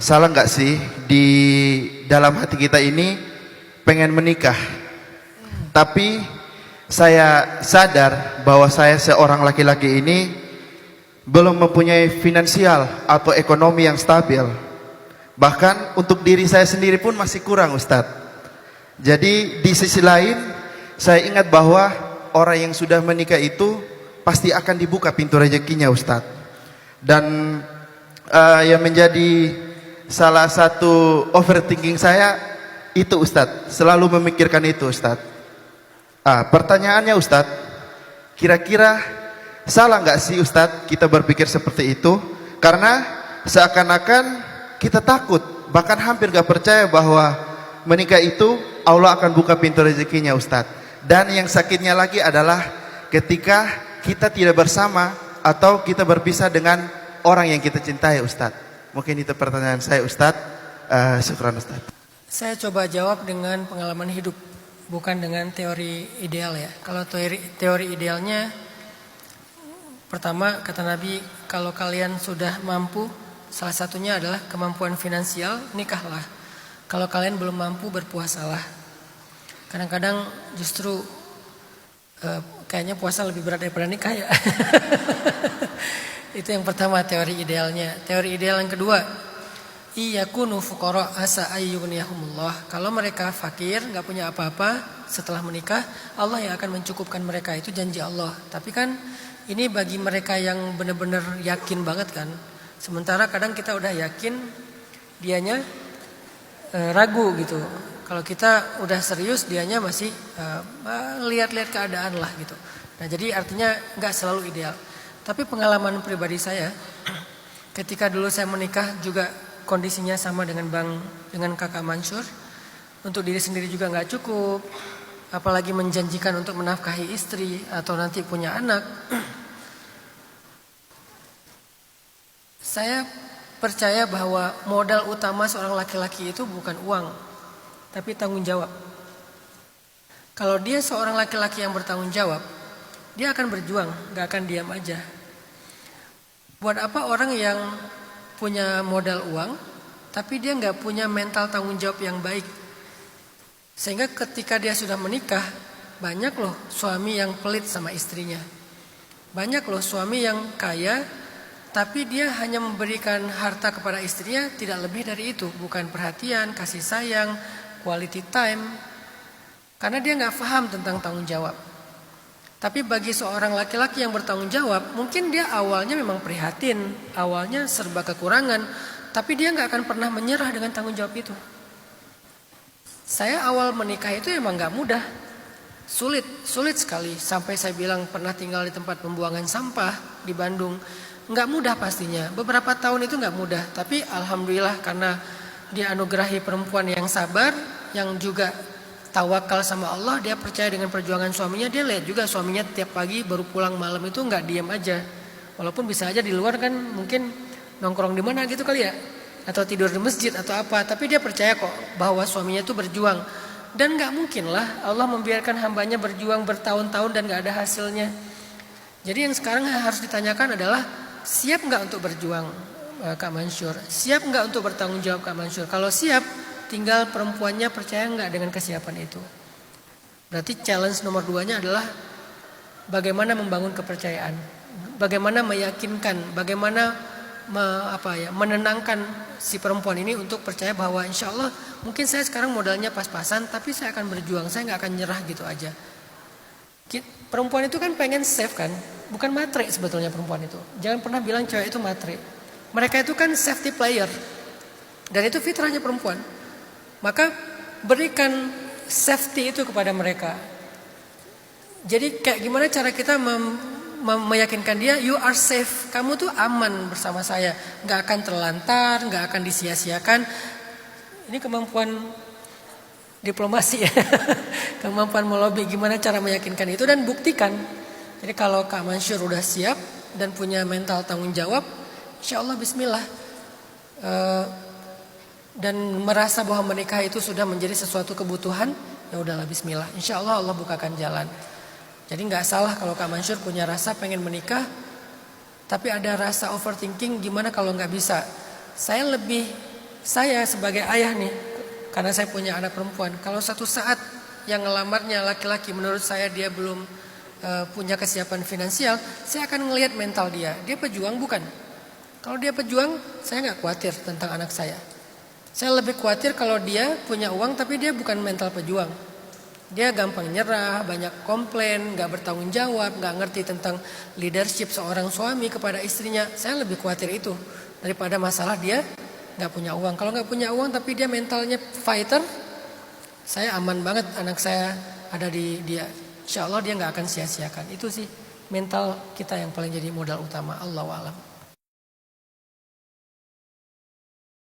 Salah nggak sih di dalam hati kita ini pengen menikah, tapi saya sadar bahwa saya seorang laki-laki ini belum mempunyai finansial atau ekonomi yang stabil. Bahkan untuk diri saya sendiri pun masih kurang, Ustadz. Jadi di sisi lain saya ingat bahwa orang yang sudah menikah itu pasti akan dibuka pintu rezekinya, Ustadz. Dan yang menjadi salah satu overthinking saya itu, Ustadz, selalu memikirkan itu, Ustadz. Pertanyaannya, Ustadz, kira-kira salah nggak sih, Ustadz, kita berpikir seperti itu? Karena seakan-akan kita takut, bahkan hampir nggak percaya bahwa menikah itu Allah akan buka pintu rezekinya, Ustadz. Dan yang sakitnya lagi adalah ketika kita tidak bersama atau kita berpisah dengan orang yang kita cintai, Ustadz. Mungkin itu pertanyaan saya, Ustadz. Syukran, Ustadz. Saya coba jawab dengan pengalaman hidup, bukan dengan teori ideal ya. Kalau teori idealnya, pertama kata Nabi, kalau kalian sudah mampu, salah satunya adalah kemampuan finansial, nikahlah. Kalau kalian belum mampu, berpuasalah. Kadang-kadang justru kayaknya puasa lebih berat daripada nikah ya. Itu yang pertama, teori idealnya. Teori ideal yang kedua, iyakunu fuqara asa ayyughniyahumullah. Kalau mereka fakir, nggak punya apa-apa, setelah menikah Allah yang akan mencukupkan mereka. Itu janji Allah. Tapi kan ini bagi mereka yang benar-benar yakin banget kan. Sementara kadang kita udah yakin, dianya ragu gitu. Kalau kita udah serius, dianya masih lihat-lihat keadaan lah gitu. Nah, jadi artinya nggak selalu ideal. Tapi pengalaman pribadi saya, ketika dulu saya menikah juga kondisinya sama dengan kakak Mansur. Untuk diri sendiri juga nggak cukup, apalagi menjanjikan untuk menafkahi istri atau nanti punya anak. Saya percaya bahwa modal utama seorang laki-laki itu bukan uang, tapi tanggung jawab. Kalau dia seorang laki-laki yang bertanggung jawab, dia akan berjuang, gak akan diam aja. Buat apa orang yang punya modal uang, tapi dia gak punya mental tanggung jawab yang baik. Sehingga ketika dia sudah menikah, banyak loh suami yang pelit sama istrinya. Banyak loh suami yang kaya, tapi dia hanya memberikan harta kepada istrinya tidak lebih dari itu. Bukan perhatian, kasih sayang, quality time. Karena dia gak paham tentang tanggung jawab. Tapi bagi seorang laki-laki yang bertanggung jawab, mungkin dia awalnya memang prihatin, awalnya serba kekurangan, tapi dia gak akan pernah menyerah dengan tanggung jawab itu. Saya awal menikah itu emang gak mudah, sulit sekali. Sampai saya bilang pernah tinggal di tempat pembuangan sampah di Bandung. Gak mudah pastinya, beberapa tahun itu gak mudah. Tapi alhamdulillah karena dia anugerahi perempuan yang sabar, yang juga tawakal sama Allah, dia percaya dengan perjuangan suaminya. Dia lihat juga suaminya tiap pagi baru pulang malam itu nggak diam aja. Walaupun bisa aja di luar kan mungkin nongkrong di mana gitu kali ya, atau tidur di masjid atau apa. Tapi dia percaya kok bahwa suaminya itu berjuang. Dan nggak mungkin lah Allah membiarkan hambanya berjuang bertahun-tahun dan nggak ada hasilnya. Jadi yang sekarang harus ditanyakan adalah siap nggak untuk berjuang, Kak Mansur? Siap nggak untuk bertanggung jawab, Kak Mansur? Kalau siap, tinggal perempuannya percaya nggak dengan kesiapan itu. Berarti challenge nomor 2-nya adalah bagaimana membangun kepercayaan, bagaimana meyakinkan, bagaimana menenangkan si perempuan ini untuk percaya bahwa insya Allah mungkin saya sekarang modalnya pas-pasan, tapi saya akan berjuang, saya nggak akan nyerah gitu aja. Perempuan itu kan pengen save kan, bukan matre sebetulnya perempuan itu. Jangan pernah bilang cewek itu matre. Mereka itu kan safety player, dan itu fitrahnya perempuan. Maka berikan safety itu kepada mereka. Jadi kayak gimana cara kita meyakinkan dia, you are safe, kamu tuh aman bersama saya, gak akan terlantar, gak akan disia-siakan. Ini kemampuan diplomasi ya. Kemampuan melobi, gimana cara meyakinkan itu dan buktikan. Jadi kalau Kak Mansur udah siap dan punya mental tanggung jawab, insya Allah bismillah. Dan merasa bahwa menikah itu sudah menjadi sesuatu kebutuhan, ya udahlah bismillah. Insya Allah Allah bukakan jalan. Jadi nggak salah kalau Kak Mansur punya rasa pengen menikah, tapi ada rasa overthinking, gimana kalau nggak bisa. Saya sebagai ayah nih, karena saya punya anak perempuan, kalau satu saat yang ngelamarnya laki-laki, menurut saya dia belum punya kesiapan finansial, saya akan ngelihat mental dia. Dia pejuang bukan? Kalau dia pejuang, saya nggak khawatir tentang anak saya. Saya lebih khawatir kalau dia punya uang tapi dia bukan mental pejuang. Dia gampang nyerah, banyak komplain, nggak bertanggung jawab, nggak ngerti tentang leadership seorang suami kepada istrinya. Saya lebih khawatir itu daripada masalah dia nggak punya uang. Kalau nggak punya uang tapi dia mentalnya fighter, saya aman banget anak saya ada di dia. Insya Allah dia nggak akan sia-siakan. Itu sih mental kita yang paling jadi modal utama. Allahu a'lam.